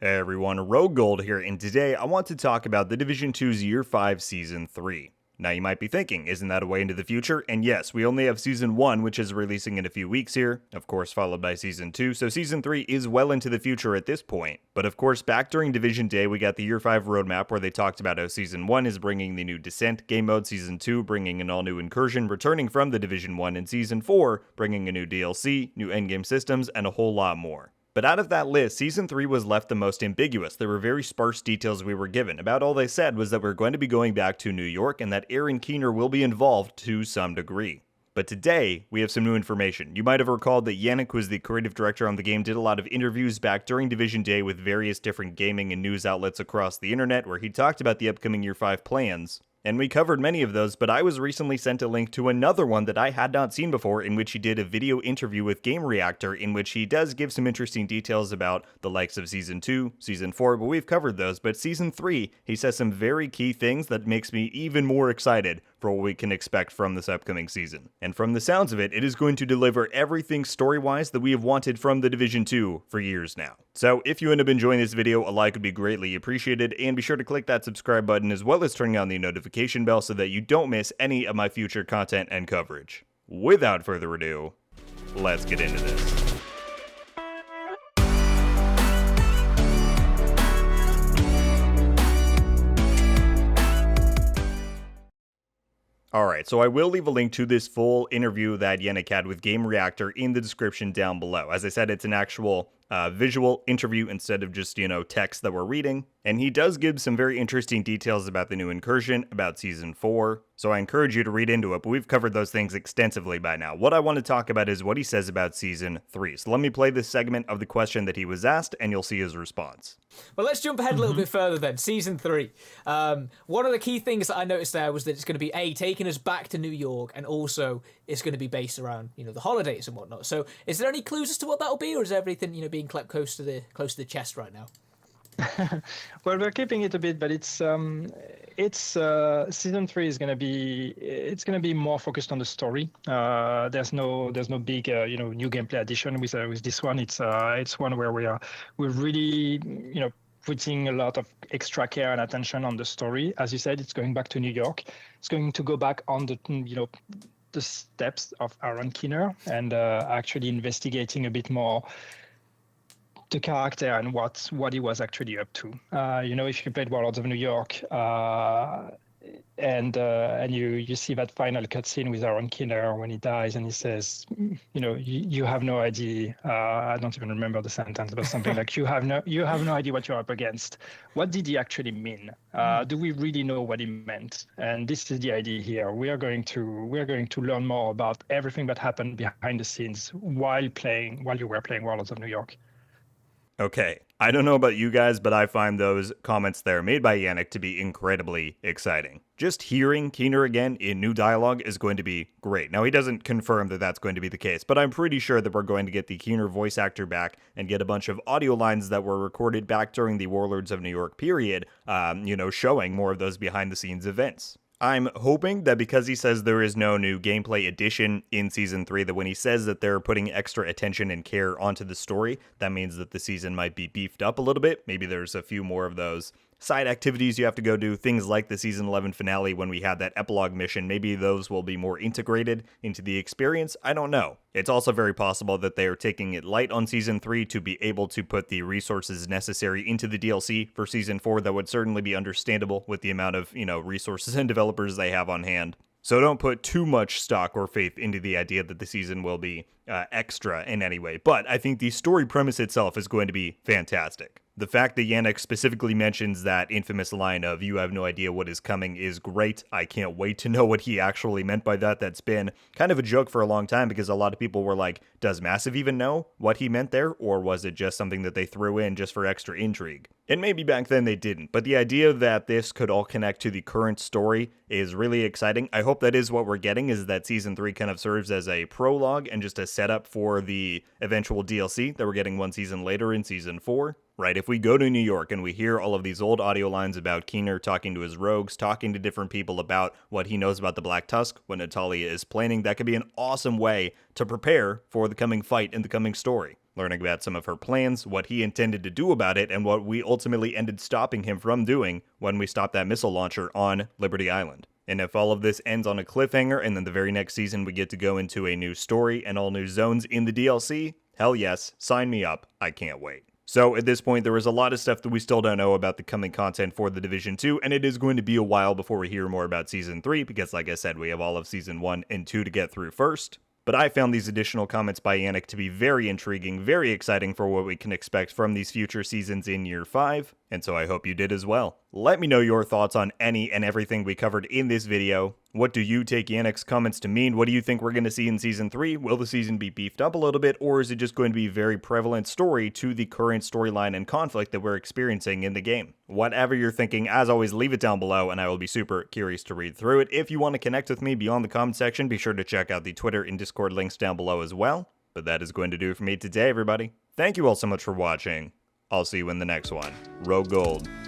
Hey everyone, RogueGold here, and today I want to talk about The Division 2's Year 5 Season 3. Now you might be thinking, isn't that a way into the future? And yes, we only have Season 1, which is releasing in a few weeks here, of course followed by Season 2, so Season 3 is well into the future at this point. But of course, back during Division Day, we got the Year 5 roadmap where they talked about how Season 1 is bringing the new Descent game mode, Season 2 bringing an all-new Incursion returning from the Division 1, and Season 4 bringing a new DLC, new endgame systems, and a whole lot more. But out of that list, Season 3 was left the most ambiguous. There were very sparse details we were given. About all they said was that we're going to be going back to New York and that Aaron Keener will be involved to some degree. But today, we have some new information. You might have recalled that Yannick, who was the creative director on the game, did a lot of interviews back during Division Day with various different gaming and news outlets across the internet where he talked about the upcoming Year 5 plans. And we covered many of those, but I was recently sent a link to another one that I had not seen before, in which he did a video interview with Game Reactor, in which he does give some interesting details about the likes of Season 2, Season 4, but we've covered those. But Season 3, he says some very key things that makes me even more excited for what we can expect from this upcoming season. And from the sounds of it, it is going to deliver everything story-wise that we have wanted from the Division 2 for years now. So if you end up enjoying this video, a like would be greatly appreciated, and be sure to click that subscribe button as well as turning on the notification bell so that you don't miss any of my future content and coverage. Without further ado, let's get into this. Alright, so I will leave a link to this full interview that Yannick had with Game Reactor in the description down below. As I said, it's an actual visual interview instead of just, text that we're reading. And he does give some very interesting details about the new Incursion, about Season 4, so I encourage you to read into it, but we've covered those things extensively by now. What I want to talk about is what he says about Season 3. So let me play this segment of the question that he was asked, and you'll see his response. Well, let's jump ahead a little bit further then. Season 3. One of the key things that I noticed there was that it's going to be, taking us back to New York, and also it's going to be based around, the holidays and whatnot. So is there any clues as to what that'll be, or is everything, being kept close to the chest right now? Well, we're keeping it a bit, but it's season 3 is going to be more focused on the story. There's no big new gameplay addition with this one. It's one where we're really putting a lot of extra care and attention on the story. As you said, it's going back to New York. It's going to go back on the steps of Aaron Keener and actually investigating a bit more the character and what he was actually up to. If you played Warlords of New York and you see that final cutscene with Aaron Keener when he dies and he says, you have no idea. I don't even remember the sentence, but something like you have no idea what you're up against. What did he actually mean? Do we really know what he meant? And this is the idea here. We are going to learn more about everything that happened behind the scenes while you were playing Warlords of New York. Okay, I don't know about you guys, but I find those comments there made by Yannick to be incredibly exciting. Just hearing Keener again in new dialogue is going to be great. Now, he doesn't confirm that that's going to be the case, but I'm pretty sure that we're going to get the Keener voice actor back and get a bunch of audio lines that were recorded back during the Warlords of New York period, showing more of those behind-the-scenes events. I'm hoping that because he says there is no new gameplay addition in Season 3, that when he says that they're putting extra attention and care onto the story, that means that the season might be beefed up a little bit. Maybe there's a few more of those side activities you have to go do, things like the Season 11 finale when we had that epilogue mission. Maybe those will be more integrated into the experience. I don't know. It's also very possible that they are taking it light on Season 3 to be able to put the resources necessary into the DLC for Season 4. That would certainly be understandable with the amount of, resources and developers they have on hand. So don't put too much stock or faith into the idea that the season will be extra in any way. But I think the story premise itself is going to be fantastic. The fact that Yannick specifically mentions that infamous line of "you have no idea what is coming" is great. I can't wait to know what he actually meant by that. That's been kind of a joke for a long time because a lot of people were like, does Massive even know what he meant there? Or was it just something that they threw in just for extra intrigue? And maybe back then they didn't, but the idea that this could all connect to the current story is really exciting. I hope that is what we're getting, is that Season 3 kind of serves as a prologue and just a setup for the eventual DLC that we're getting one season later in Season 4. Right, if we go to New York and we hear all of these old audio lines about Keener talking to his rogues, talking to different people about what he knows about the Black Tusk, what Natalia is planning, that could be an awesome way to prepare for the coming fight and the coming story. learning about some of her plans, what he intended to do about it, and what we ultimately ended stopping him from doing when we stopped that missile launcher on Liberty Island. And if all of this ends on a cliffhanger and then the very next season we get to go into a new story and all new zones in the DLC, hell yes, sign me up, I can't wait. So at this point, there is a lot of stuff that we still don't know about the coming content for The Division 2, and it is going to be a while before we hear more about Season 3, because like I said, we have all of Season 1 and 2 to get through first. But I found these additional comments by Yannick to be very intriguing, very exciting for what we can expect from these future seasons in Year 5, and so I hope you did as well. Let me know your thoughts on any and everything we covered in this video. What do you take Yannick's comments to mean? What do you think we're going to see in Season 3? Will the season be beefed up a little bit, or is it just going to be a very prevalent story to the current storyline and conflict that we're experiencing in the game? Whatever you're thinking, as always, leave it down below, and I will be super curious to read through it. If you want to connect with me beyond the comment section, be sure to check out the Twitter and Discord links down below as well. But that is going to do it for me today, everybody. Thank you all so much for watching. I'll see you in the next one. RogueGold.